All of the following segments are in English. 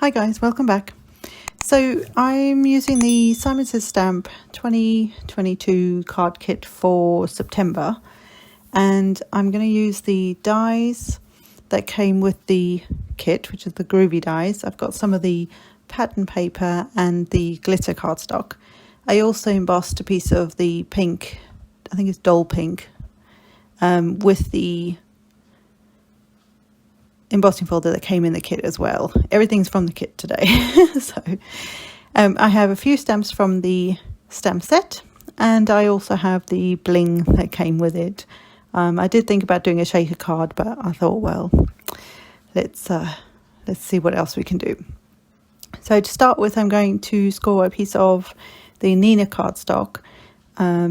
Hi guys, welcome back. So I'm using the Simon Says Stamp 2022 card kit for September, and I'm going to use the dies that came with the kit, which is the groovy dies. I've got some of the pattern paper and the glitter cardstock. I also embossed a piece of the pink, I think it's doll pink, with the embossing folder that came in the kit as well. Everything's from the kit today. So I have a few stamps from the stamp set, and I also have the bling that came with it. I did think about doing a shaker card, but I thought, well, let's see what else we can do. So to start with, I'm going to score a piece of the Nina cardstock.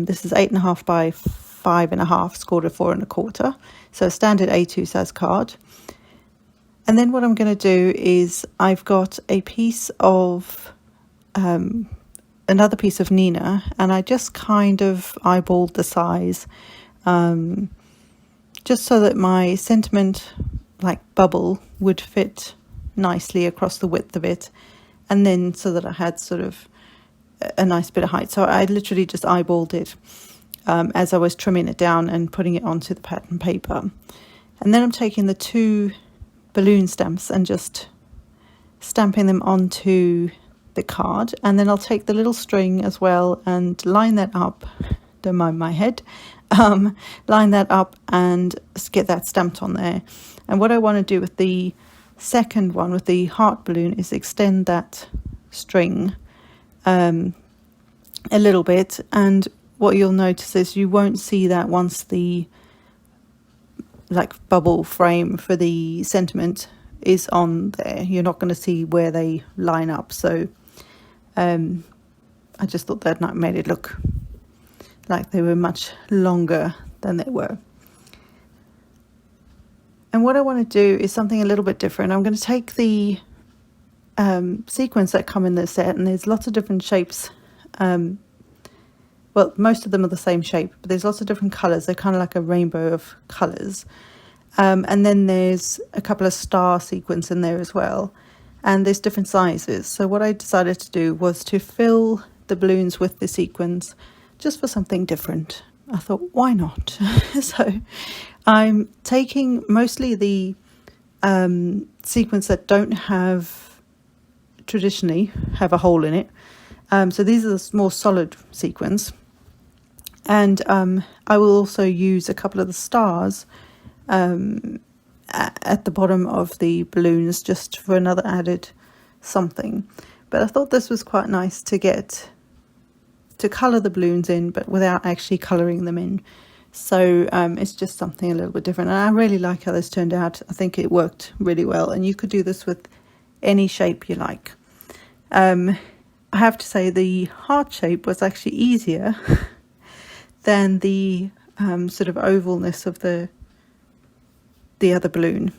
This is 8.5 by 5.5, scored a 4 1/4, so a standard A2 size card. And then what I'm going to do is I've got a piece of another piece of Nina, and I just kind of eyeballed the size, just so that my sentiment like bubble would fit nicely across the width of it, and then so that I had sort of a nice bit of height. So I literally just eyeballed it as I was trimming it down and putting it onto the pattern paper. And then I'm taking the two balloon stamps and just stamping them onto the card, and then I'll take the little string as well and line that up. Don't mind my head. Line that up and get that stamped on there. And what I want to do with the second one, with the heart balloon, is extend that string a little bit, and what you'll notice is you won't see that once the bubble frame for the sentiment is on there. You're not going to see where they line up. So I just thought that made it look like they were much longer than they were. And what I want to do is something a little bit different. I'm going to take the sequins that come in the set, and there's lots of different shapes. Well, most of them are the same shape, but there's lots of different colours. They're kind of like a rainbow of colours. And then there's a couple of star sequins in there as well. And there's different sizes. So what I decided to do was to fill the balloons with the sequins just for something different. I thought, why not? So I'm taking mostly the sequins that don't traditionally have a hole in it. So these are the more solid sequins. And I will also use a couple of the stars at the bottom of the balloons, just for another added something. But I thought this was quite nice to get to colour the balloons in, but without actually colouring them in. So it's just something a little bit different. And I really like how this turned out. I think it worked really well. And you could do this with any shape you like. I have to say the heart shape was actually easier than the sort of ovalness of the other balloon.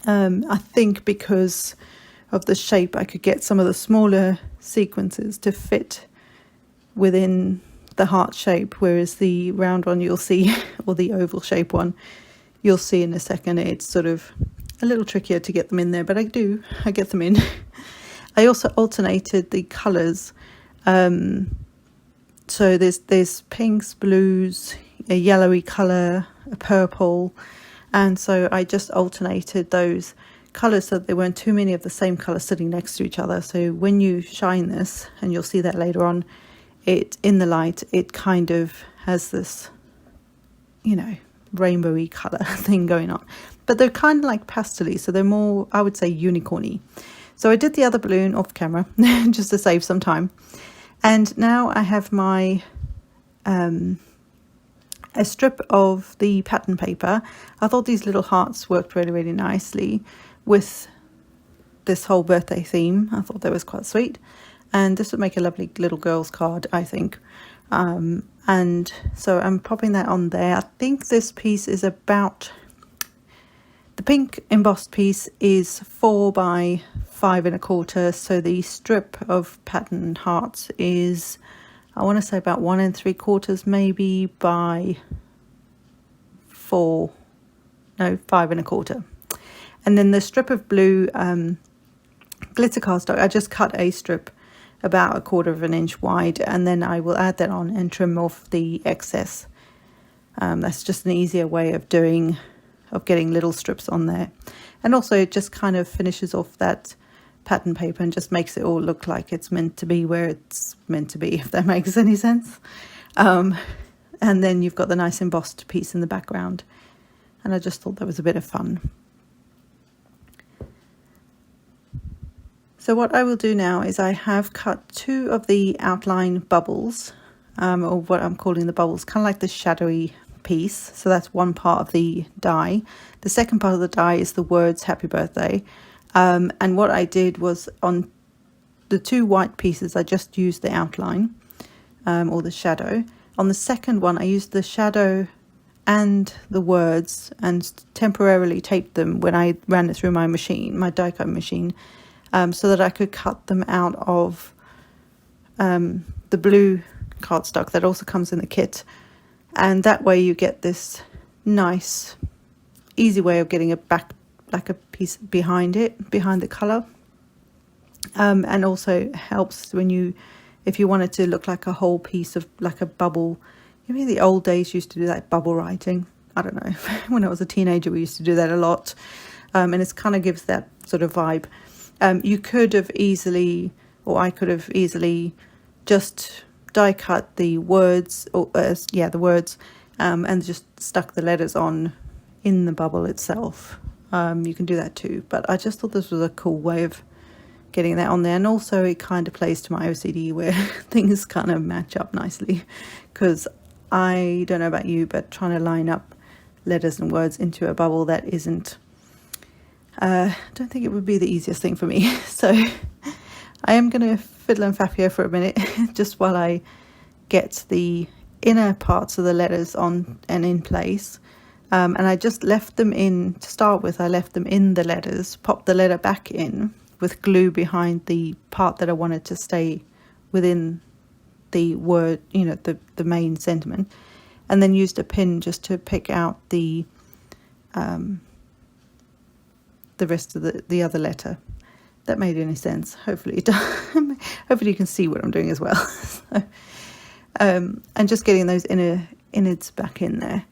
I think because of the shape, I could get some of the smaller sequences to fit within the heart shape, whereas the round one you'll see, or the oval shape one, you'll see in a second, it's sort of a little trickier to get them in there, but I get them in. I also alternated the colours. So there's pinks, blues, a yellowy colour, a purple, and so I just alternated those colours so that there weren't too many of the same colour sitting next to each other. So when you shine this, and you'll see that later on, it in the light, it kind of has this, rainbowy colour thing going on. But they're kind of like pastel-y, so they're more, I would say, unicorny. So I did the other balloon off camera just to save some time. And now I have my a strip of the pattern paper. I thought these little hearts worked really, really nicely with this whole birthday theme. I thought that was quite sweet. And this would make a lovely little girl's card, I think. And so I'm popping that on there. I think this piece is about... The pink embossed piece is 4 by 5 1/4, so the strip of pattern hearts is, I want to say, about 1 3/4 maybe by 5 1/4. And then the strip of blue glitter cardstock, I just cut a strip about 1/4 of an inch wide, and then I will add that on and trim off the excess. That's just an easier way of getting little strips on there. And also it just kind of finishes off that pattern paper and just makes it all look like it's meant to be where it's meant to be, if that makes any sense. And then you've got the nice embossed piece in the background. And I just thought that was a bit of fun. So what I will do now is I have cut 2 of the outline bubbles, or what I'm calling the bubbles, kind of like the shadowy piece. So that's one part of the die. The second part of the die is the words happy birthday. And what I did was, on the 2 white pieces, I just used the outline, or the shadow. On the second one, I used the shadow and the words and temporarily taped them when I ran it through my machine, my die cut machine, so that I could cut them out of the blue cardstock that also comes in the kit. And that way you get this nice, easy way of getting it back, like a piece behind it, behind the colour. And also helps when if you want it to look like a whole piece of, like a bubble. You know, the old days used to do that bubble writing. I don't know, when I was a teenager we used to do that a lot. And it kind of gives that sort of vibe. You could have easily, or I could have easily just die cut the words, or the words, and just stuck the letters on in the bubble itself. You can do that too, but I just thought this was a cool way of getting that on there. And also it kind of plays to my OCD where things kind of match up nicely, because I don't know about you, but trying to line up letters and words into a bubble, that isn't, I don't think it would be the easiest thing for me. So I am going to fiddle and faff here for a minute just while I get the inner parts of the letters on and in place. And I just left them in, to start with, I left them in the letters, popped the letter back in with glue behind the part that I wanted to stay within the word, you know, the main sentiment, and then used a pin just to pick out the rest of the other letter. That made any sense? Hopefully it does. Hopefully you can see what I'm doing as well. So, and just getting those innards back in there.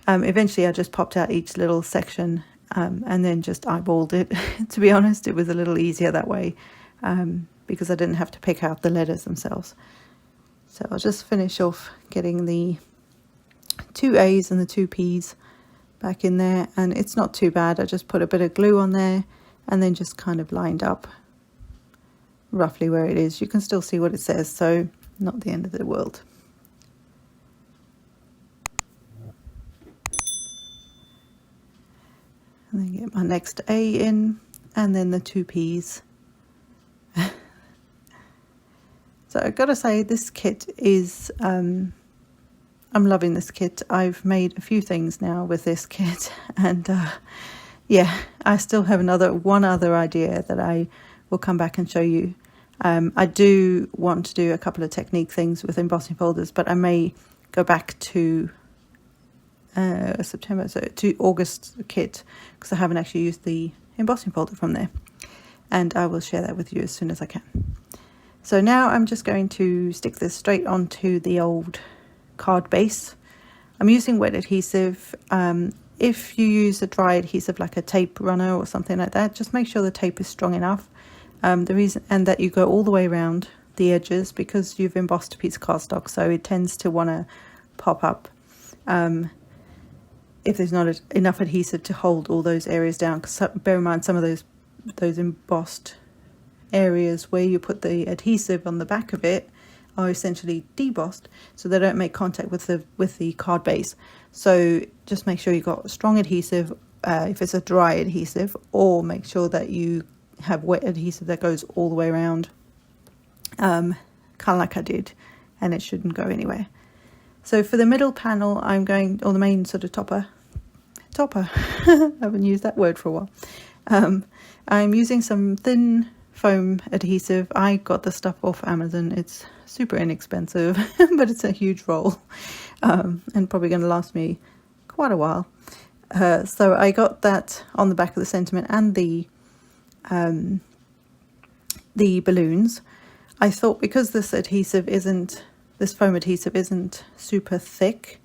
Eventually I just popped out each little section and then just eyeballed it. To be honest, it was a little easier that way, because I didn't have to pick out the letters themselves. So I'll just finish off getting the 2 A's and the 2 P's back in there, and it's not too bad. I just put a bit of glue on there and then just kind of lined up roughly where it is. You can still see what it says, so not the end of the world. And then get my next A in, and then the 2 P's. So I've got to say, this kit is, I'm loving this kit. I've made a few things now with this kit, and yeah, I still have one other idea that I will come back and show you. I do want to do a couple of technique things with embossing folders, but I may go back to September, so to August kit, because I haven't actually used the embossing folder from there, and I will share that with you as soon as I can. So now I'm just going to stick this straight onto the old card base. I'm using wet adhesive. If you use a dry adhesive like a tape runner or something like that, just make sure the tape is strong enough. The reason, and that you go all the way around the edges, because you've embossed a piece of cardstock, so it tends to want to pop up if there's not enough adhesive to hold all those areas down. Because bear in mind, some of those embossed areas where you put the adhesive on the back of it are essentially debossed, so they don't make contact with the card base. So just make sure you've got strong adhesive if it's a dry adhesive, or make sure that you have wet adhesive that goes all the way around, kind of like I did, and it shouldn't go anywhere. So for the middle panel, I'm going, or the main sort of topper, I haven't used that word for a while. I'm using some thin foam adhesive. I got the stuff off Amazon. It's super inexpensive, but it's a huge roll, and probably going to last me quite a while. So I got that on the back of the sentiment and the the balloons, I thought because this foam adhesive isn't super thick,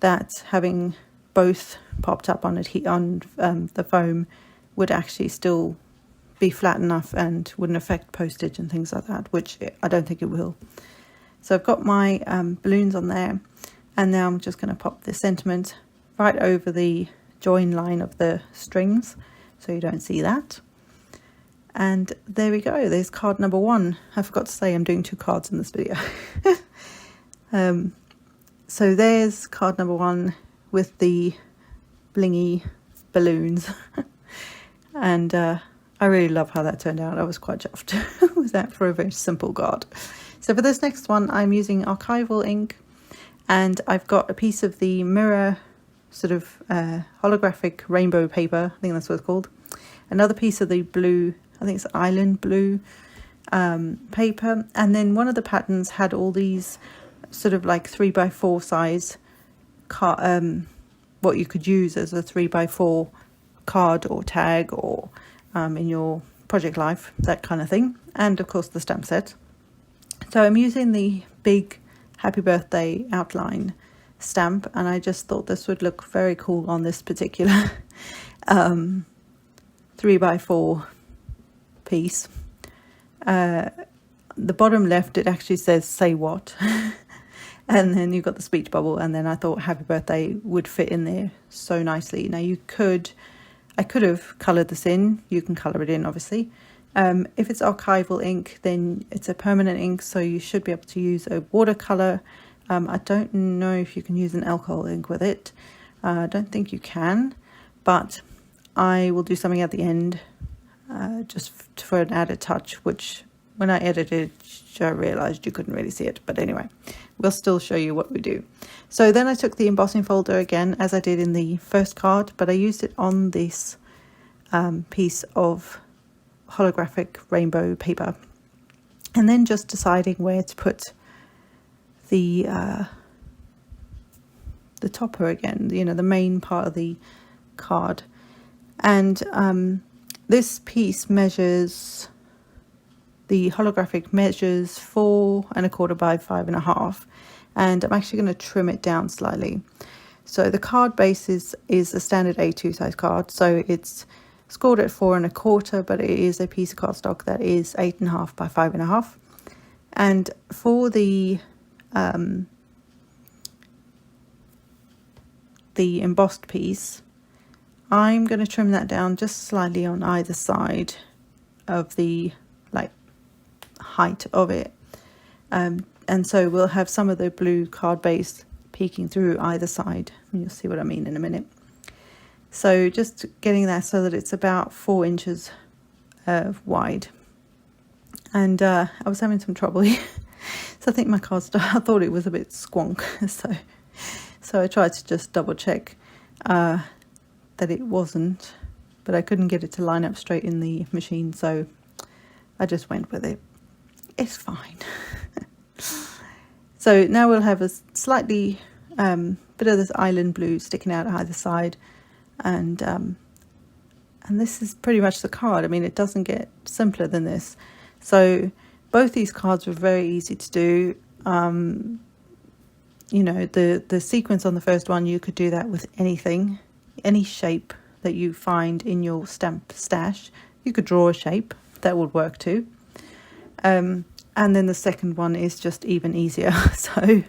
that having both popped up on the foam would actually still be flat enough and wouldn't affect postage and things like that, which I don't think it will. So I've got my balloons on there, and now I'm just going to pop the sentiment right over the join line of the strings so you don't see that. And there we go, there's card number 1. I forgot to say I'm doing 2 cards in this video. So there's card number 1 with the blingy balloons. And I really love how that turned out. I was quite chuffed with that for a very simple card. So for this next one, I'm using archival ink, and I've got a piece of the mirror sort of holographic rainbow paper, I think that's what it's called. Another piece of the blue, I think it's island blue paper, and then one of the patterns had all these sort of like 3x4 size what you could use as a 3x4 card or tag, or in your project life, that kind of thing, and of course the stamp set. So I'm using the big happy birthday outline stamp, and I just thought this would look very cool on this particular 3x4 piece. The bottom left, it actually says say what and then you've got the speech bubble, and then I thought happy birthday would fit in there so nicely. Now I could have coloured this in. You can colour it in, obviously. If it's archival ink, then it's a permanent ink, so you should be able to use a watercolour. I don't know if you can use an alcohol ink with it. I don't think you can, but I will do something at the end just for an added touch, which when I edited, I realised you couldn't really see it. But anyway, we'll still show you what we do. So then I took the embossing folder again, as I did in the first card, but I used it on this piece of holographic rainbow paper, and then just deciding where to put the topper again, you know, the main part of the card. And this piece measures, the holographic measures 4 1/4 by 5 1/2, and I'm actually going to trim it down slightly. So the card base is a standard A2 size card, so it's scored at 4 1/4, but it is a piece of cardstock that is 8 1/2 by 5 1/2. And for the embossed piece, I'm going to trim that down just slightly on either side of the height of it, and so we'll have some of the blue card base peeking through either side, and you'll see what I mean in a minute. So just getting that so that it's about 4 inches wide, and I was having some trouble here. So I think my cardstock, I thought it was a bit squonk, so I tried to just double check that it wasn't, but I couldn't get it to line up straight in the machine, so I just went with it. It's fine. So now we'll have a slightly bit of this island blue sticking out either side, and this is pretty much the card. I mean, it doesn't get simpler than this. So both these cards were very easy to do. You know, the sequence on the first one, you could do that with anything, any shape that you find in your stamp stash. You could draw a shape, that would work too. And then the second one is just even easier. So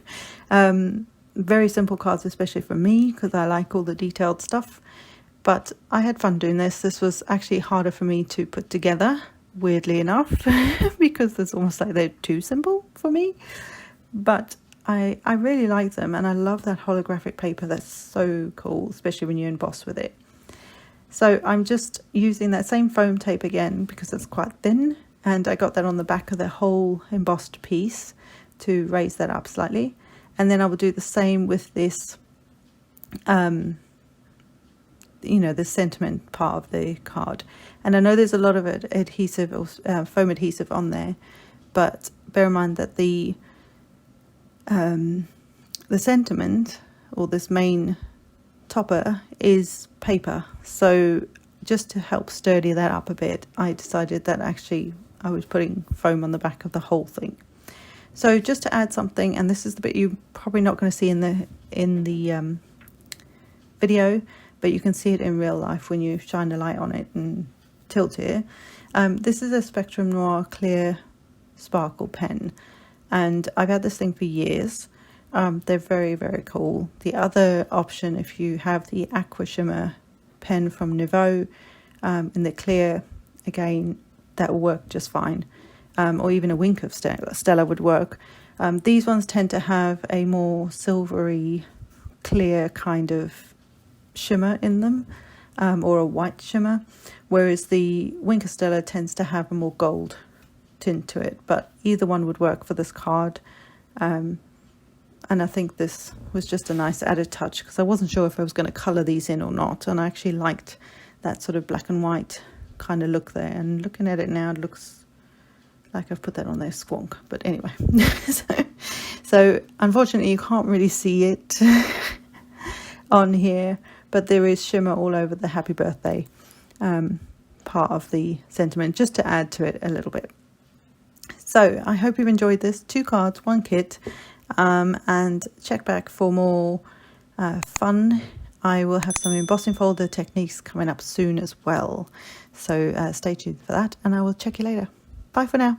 very simple cards, especially for me, because I like all the detailed stuff. But I had fun doing this. This was actually harder for me to put together, weirdly enough, because it's almost like they're too simple for me. But I really like them, and I love that holographic paper. That's so cool, especially when you emboss with it. So I'm just using that same foam tape again because it's quite thin, and I got that on the back of the whole embossed piece to raise that up slightly. And then I will do the same with this, you know, the sentiment part of the card. And I know there's a lot of adhesive or foam adhesive on there, but bear in mind that the sentiment, or this main topper, is paper. So just to help sturdy that up a bit, I decided that actually I was putting foam on the back of the whole thing. So just to add something, and this is the bit you're probably not going to see in the video, but you can see it in real life when you shine a light on it and tilt it. This is a Spectrum Noir clear sparkle pen, and I've had this thing for years. They're very, very cool. The other option, if you have the Aqua Shimmer pen from Nouveau in the clear, again, that will work just fine. Or even a wink of Stella would work. These ones tend to have a more silvery, clear kind of shimmer in them, or a white shimmer, whereas the Wink of Stella tends to have a more gold tint to it. But either one would work for this card. And I think this was just a nice added touch because I wasn't sure if I was going to colour these in or not, and I actually liked that sort of black and white kind of look there. And looking at it now, it looks like I've put that on there squonk, but anyway. so unfortunately you can't really see it on here, but there is shimmer all over the happy birthday part of the sentiment, just to add to it a little bit. So I hope you've enjoyed this. 2 cards, 1 kit. And check back for more fun. I will have some embossing folder techniques coming up soon as well. So stay tuned for that, and I will check you later. Bye for now.